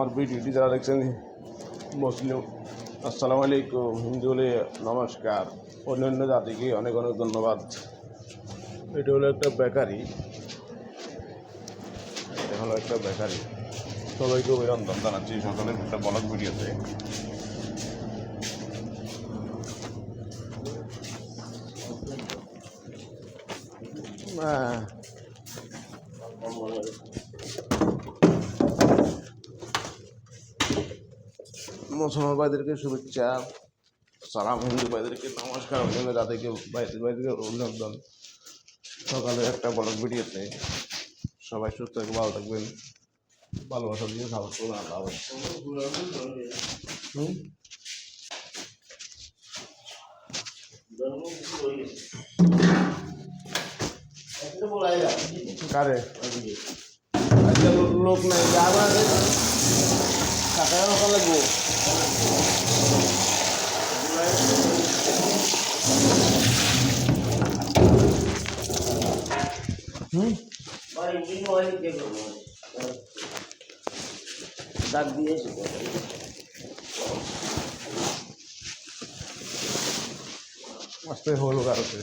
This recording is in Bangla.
আমার ভিডিওটি যারা দেখছেন মুসলিম, আসসালামু আলাইকুম, হিন্দু হলে নমস্কার, অন্যান্য জাতিকে অনেক অনেক ধন্যবাদ। এটা হলো একটা বেকারি, এটা হলো একটা বেকারি। সবাইকে অভিনন্দন জানাচ্ছি সকালের একটা ব্লগ ভিডিওতে। মুসলমান ভাইদেরকে শুভেচ্ছা, সালাম, হিন্দু ভাইদেরকে নমস্কার, অন্যান্য জাতিকে ভাইদেরকে অভিনন্দন। সকালে একটা ব্লগ ভিডিওতে সবাই সুস্থ থাকবে, ভালো থাকবেন, ভালোবাসা দিয়ে সাপোর্ট করবেন। আল্লাহ কারে লোক নাই আবার টাকা রাখা লাগবো। ডাক দিয়েছি আস্তে হলো কারোতে।